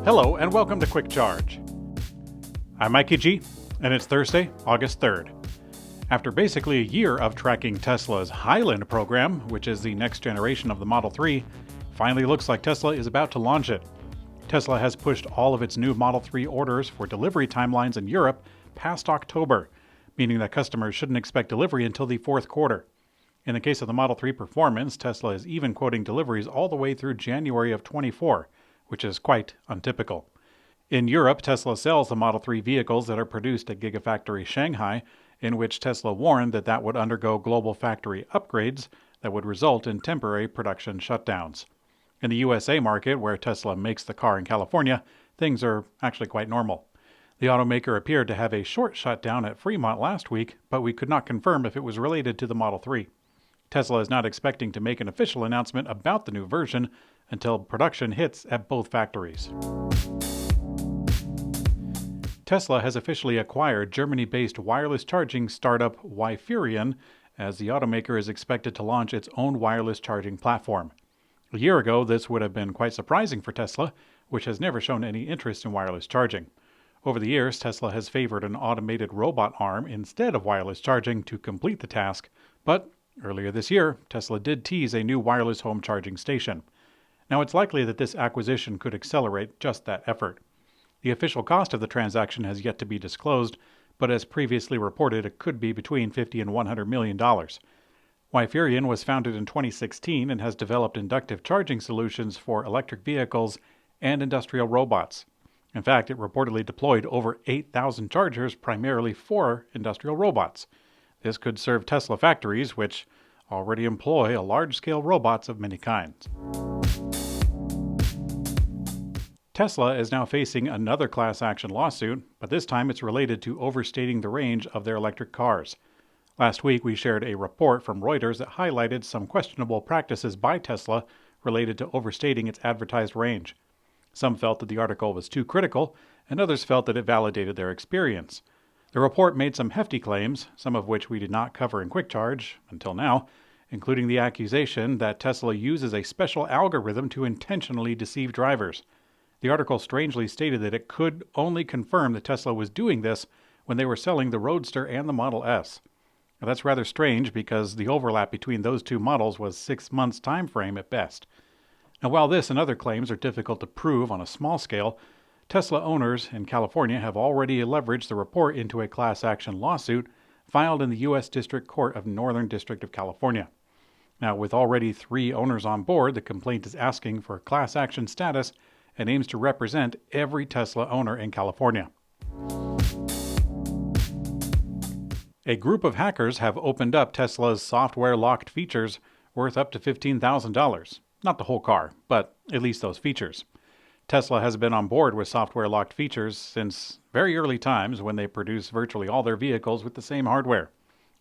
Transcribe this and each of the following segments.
Hello and welcome to Quick Charge. I'm Mikey G, and it's Thursday, August 3rd. After basically a year of tracking Tesla's Highland program, which is the next generation of the Model 3, finally looks like Tesla is about to launch it. Tesla has pushed all of its new Model 3 orders for delivery timelines in Europe past October, meaning that customers shouldn't expect delivery until the fourth quarter. In the case of the Model 3 Performance, Tesla is even quoting deliveries all the way through January of 24, which is quite untypical. In Europe, Tesla sells the Model 3 vehicles that are produced at Gigafactory Shanghai, in which Tesla warned that would undergo global factory upgrades that would result in temporary production shutdowns. In the USA market, where Tesla makes the car in California, things are actually quite normal. The automaker appeared to have a short shutdown at Fremont last week, but we could not confirm if it was related to the Model 3. Tesla is not expecting to make an official announcement about the new version until production hits at both factories. Tesla has officially acquired Germany-based wireless charging startup Wiferion, as the automaker is expected to launch its own wireless charging platform. A year ago, this would have been quite surprising for Tesla, which has never shown any interest in wireless charging. Over the years, Tesla has favored an automated robot arm instead of wireless charging to complete the task, but earlier this year, Tesla did tease a new wireless home charging station. Now, it's likely that this acquisition could accelerate just that effort. The official cost of the transaction has yet to be disclosed, but as previously reported, it could be between $50 and $100 million. Wiferion was founded in 2016 and has developed inductive charging solutions for electric vehicles and industrial robots. In fact, it reportedly deployed over 8,000 chargers primarily for industrial robots. This could serve Tesla factories, which already employ large-scale robots of many kinds. Tesla is now facing another class action lawsuit, but this time it's related to overstating the range of their electric cars. Last week, we shared a report from Reuters that highlighted some questionable practices by Tesla related to overstating its advertised range. Some felt that the article was too critical, and others felt that it validated their experience. The report made some hefty claims, some of which we did not cover in Quick Charge until now, including the accusation that Tesla uses a special algorithm to intentionally deceive drivers. The article strangely stated that it could only confirm that Tesla was doing this when they were selling the Roadster and the Model S. Now, that's rather strange because the overlap between those two models was 6 months time frame at best. Now, while this and other claims are difficult to prove on a small scale, Tesla owners in California have already leveraged the report into a class action lawsuit filed in the U.S. District Court of Northern District of California. Now, with already 3 owners on board, the complaint is asking for class action status and aims to represent every Tesla owner in California. A group of hackers have opened up Tesla's software-locked features worth up to $15,000. Not the whole car, but at least those features. Tesla has been on board with software-locked features since very early times when they produce virtually all their vehicles with the same hardware.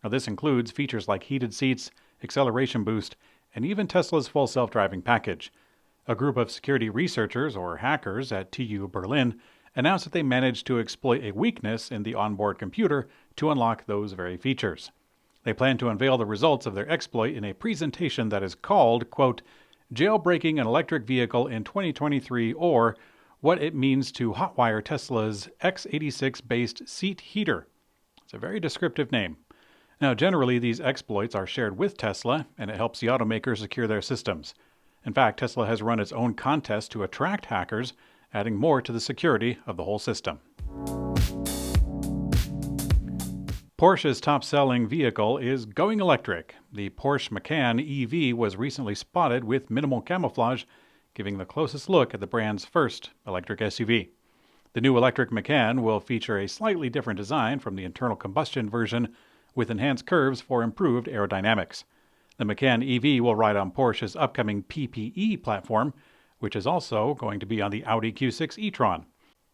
Now, this includes features like heated seats, acceleration boost, and even Tesla's full self-driving package. A group of security researchers, or hackers, at TU Berlin announced that they managed to exploit a weakness in the onboard computer to unlock those very features. They plan to unveil the results of their exploit in a presentation that is called, quote, Jailbreaking an Electric Vehicle in 2023, or What It Means to Hotwire Tesla's x86-based Seat Heater. It's a very descriptive name. Now, generally, these exploits are shared with Tesla, and it helps the automaker secure their systems. In fact, Tesla has run its own contest to attract hackers, adding more to the security of the whole system. Porsche's top-selling vehicle is going electric. The Porsche Macan EV was recently spotted with minimal camouflage, giving the closest look at the brand's first electric SUV. The new electric Macan will feature a slightly different design from the internal combustion version, with enhanced curves for improved aerodynamics. The Macan EV will ride on Porsche's upcoming PPE platform, which is also going to be on the Audi Q6 e-tron.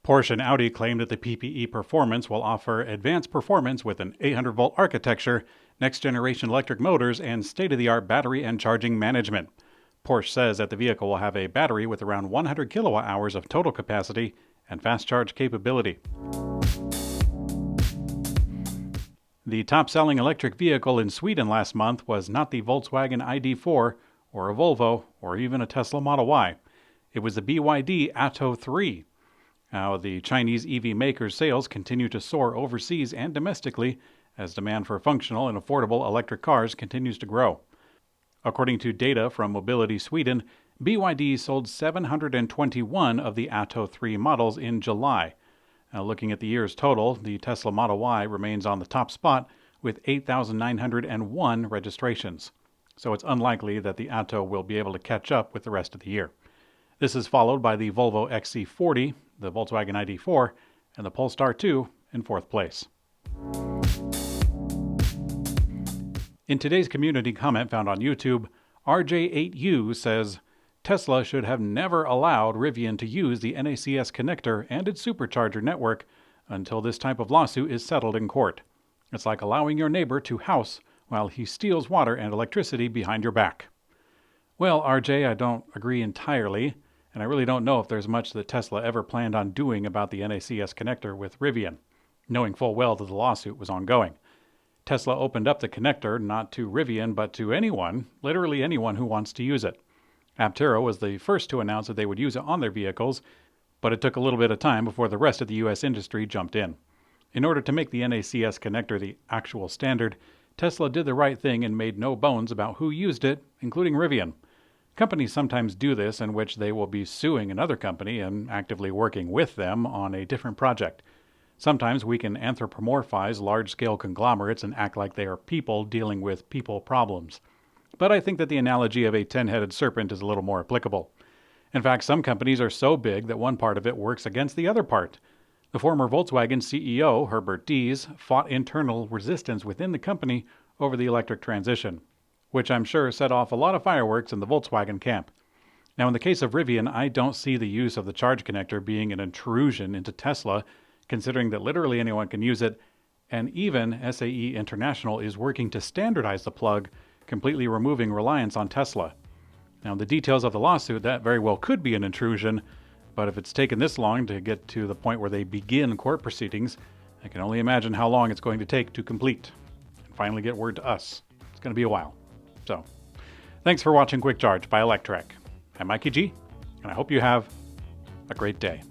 Porsche and Audi claim that the PPE performance will offer advanced performance with an 800-volt architecture, next-generation electric motors, and state-of-the-art battery and charging management. Porsche says that the vehicle will have a battery with around 100 kilowatt-hours of total capacity and fast charge capability. The top-selling electric vehicle in Sweden last month was not the Volkswagen ID.4 or a Volvo or even a Tesla Model Y. It was the BYD Atto 3. Now, the Chinese EV makers' sales continue to soar overseas and domestically as demand for functional and affordable electric cars continues to grow. According to data from Mobility Sweden, BYD sold 721 of the Atto 3 models in July. Now, looking at the year's total, the Tesla Model Y remains on the top spot with 8,901 registrations. So it's unlikely that the Atto will be able to catch up with the rest of the year. This is followed by the Volvo XC40, the Volkswagen ID.4, and the Polestar 2 in fourth place. In today's community comment found on YouTube, RJ8U says, Tesla should have never allowed Rivian to use the NACS connector and its supercharger network until this type of lawsuit is settled in court. It's like allowing your neighbor to house while he steals water and electricity behind your back. Well, RJ, I don't agree entirely, and I really don't know if there's much that Tesla ever planned on doing about the NACS connector with Rivian, knowing full well that the lawsuit was ongoing. Tesla opened up the connector not to Rivian but to anyone, literally anyone who wants to use it. Aptera was the first to announce that they would use it on their vehicles, but it took a little bit of time before the rest of the U.S. industry jumped in. In order to make the NACS connector the actual standard, Tesla did the right thing and made no bones about who used it, including Rivian. Companies sometimes do this, in which they will be suing another company and actively working with them on a different project. Sometimes we can anthropomorphize large-scale conglomerates and act like they are people dealing with people problems. But I think that the analogy of a 10-headed serpent is a little more applicable. In fact, some companies are so big that one part of it works against the other part. The former Volkswagen CEO, Herbert Diess, fought internal resistance within the company over the electric transition, which I'm sure set off a lot of fireworks in the Volkswagen camp. Now, in the case of Rivian, I don't see the use of the charge connector being an intrusion into Tesla, considering that literally anyone can use it, and even SAE International is working to standardize the plug, completely removing reliance on Tesla. Now, the details of the lawsuit, that very well could be an intrusion, but if it's taken this long to get to the point where they begin court proceedings, I can only imagine how long it's going to take to complete and finally get word to us. It's going to be a while. So, thanks for watching Quick Charge by Electrek. I'm Mikey G, and I hope you have a great day.